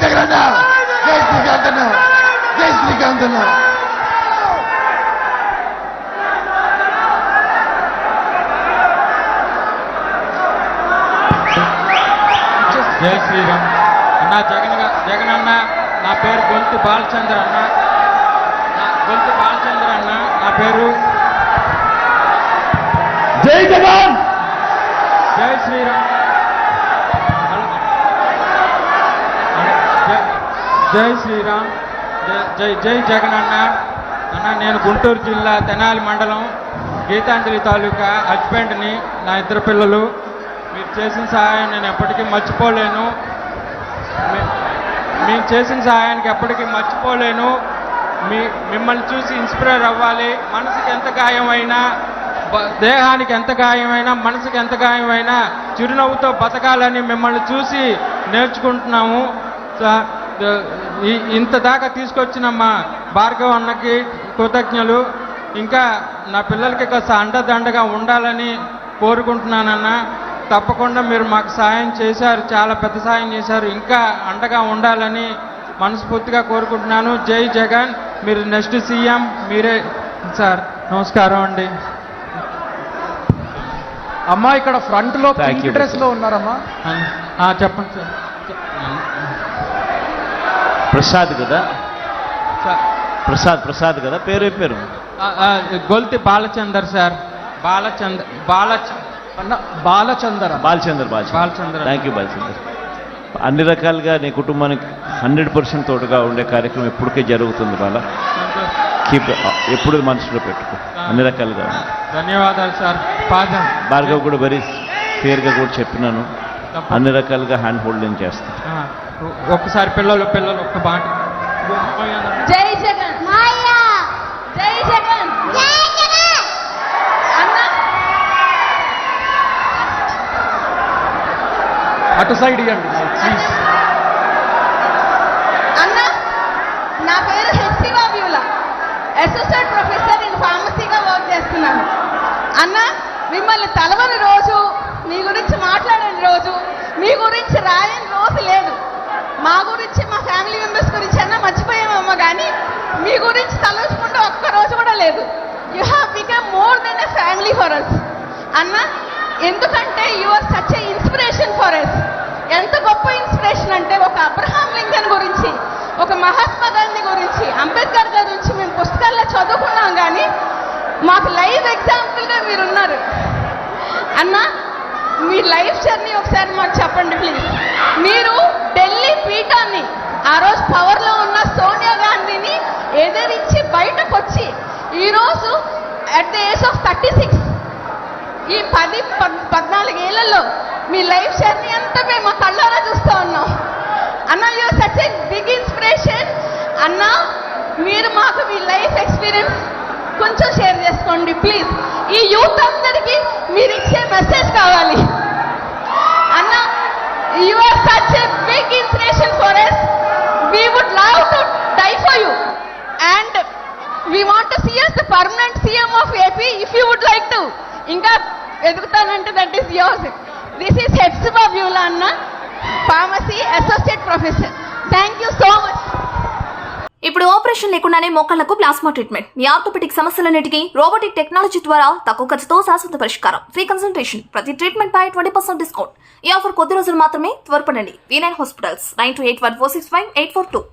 జగన్ జై శ్రీకాంత్ అన్న, జై శ్రీకాంత్ అన్న. జై శ్రీరామ్ అన్న. జగన్ అన్న, నా పేరు గొంతు బాలచంద్ర అన్న. గొంతు బాలచంద్ర అన్న నా పేరు. జై జగన్, జై శ్రీరామ్. జై శ్రీరామ్. జై జగన్ అన్న. నేను గుంటూరు జిల్లా తెనాలి మండలం గీతాంజలి తాలూకా హస్బెండ్ని. నా ఇద్దరు పిల్లలు. మీరు చేసిన సహాయం నేను ఎప్పటికీ మర్చిపోలేను. మీరు చేసిన సహాయానికి ఎప్పటికీ మర్చిపోలేను. మిమ్మల్ని చూసి ఇన్స్పైర్ అవ్వాలి. మనసుకి ఎంత గాయమైనా, దేహానికి ఎంత గాయమైనా, మనసుకి ఎంత గాయమైనా చిరునవ్వుతో బతకాలని మిమ్మల్ని చూసి నేర్చుకుంటున్నాము. ఇంత దాకా తీసుకొచ్చిన మా భార్గవ్ అన్నకి కృతజ్ఞలు. ఇంకా నా పిల్లలకి కాస్త అండదండగా ఉండాలని కోరుకుంటున్నానన్న. తప్పకుండా మీరు మాకు సాయం చేశారు, చాలా పెద్ద సాయం చేశారు. ఇంకా అండగా ఉండాలని మనస్ఫూర్తిగా కోరుకుంటున్నాను. జై జగన్. మీరు నెక్స్ట్ సీఎం మీరే సార్. నమస్కారం అండి. అమ్మా ఇక్కడ ఫ్రంట్ లో పింక్ డ్రెస్ లో ఉన్నారమ్మా. చెప్పండి సార్. ప్రసాద్ కదా? ప్రసాద్ కదా? పేరు Golthi Balachander sir. Balachander. Thank you Balachander. అన్ని రకాలుగా నీ కుటుంబానికి 100% తోడుగా ఉండే కార్యక్రమం ఎప్పటికే జరుగుతుంది. ఎప్పుడు మనసులో పెట్టుకో. అన్ని రకాలుగా ధన్యవాదాలు సార్. భార్గవ్ కూడా వెరీ క్లియర్గా కూడా చెప్పినాను. అన్ని రకాలుగా హ్యాండ్ హోల్డింగ్ చేస్తాను. ఒక్కసారి పిల్లలు ఒక్క బాట. జై జగన్, జై జగన్, అటు సైడ్ ఇవ్వండి ప్లీజ్. అన్న, నా పేరు Hepsiba Beulah, associate professor in ఫార్మసీగా వర్క్ చేస్తున్నాను. అన్న, మిమ్మల్ని తలవని రోజు, మీ గురించి మాట్లాడని రోజు, మీ గురించి రాయని రోజు లేదు. మా గురించి, మా ఫ్యామిలీ మెంబర్స్ గురించి అన్నా మర్చిపోయామమ్మ, కానీ మీ గురించి తలుచుకుంటూ ఒక్క రోజు కూడా లేదు. You have become more than a family for us అన్న. ఎందుకంటే you are such a inspiration for us. ఎంత గొప్ప ఇన్స్పిరేషన్ అంటే, ఒక అబ్రహాం లింకన్ గురించి, ఒక మహాత్మా గాంధీ గురించి, అంబేద్కర్ గారి గురించి మేము పుస్తకాల్లో చదువుకున్నాం, కానీ మాకు లైవ్ ఎగ్జాంపుల్గా మీరున్నారు అన్న. మీ లైఫ్ జర్నీ ఒకసారి మాకు చెప్పండి ప్లీజ్. మీరు ఢిల్లీ పీఠాన్ని, ఆ రోజు పవర్లో ఉన్న సోనియా గాంధీని ఎదిరించి బయటకు వచ్చి ఈరోజు అట్ ద ఏజ్ ఆఫ్ 36, ఈ 14 ఏళ్లలో మీ లైఫ్ జర్నీ అంతా మేము మా కళ్ళారా చూస్తూ ఉన్నాం అన్న. You are such a big inspiration అన్న. మీరు మాకు మీ లైఫ్ ఎక్స్పీరియన్స్ కొంచెం షేర్ చేసుకోండి ప్లీజ్. ఈ యూత్ అందరికీ మీరు ఇచ్చే మెసేజ్ కావాలి అన్న. You are such a big inspiration for us. We would love to die for you and we want to see us the permanent CM of AP if you would like to. ఇంకా ఎదుగుతానంటే that is yours. This is Hepsiba Beulah అన్న, pharmacy associate professor. Thank you so much. ఇప్పుడు operation లేకుండానే మోకాళ్లకు plasma treatment. మీ orthopaedic సమస్యలన్నిటికీ robotic technology ద్వారా తక్కువ ఖర్చుతో శాశ్వత పరిష్కారం. Free consultation. ప్రతి ట్రీట్మెంట్ పై 20% డిస్కౌంట్. ఈ ఆఫర్ కొద్ది రోజులు మాత్రమే. త్వరపడండి. V9 hospitals 9281465842.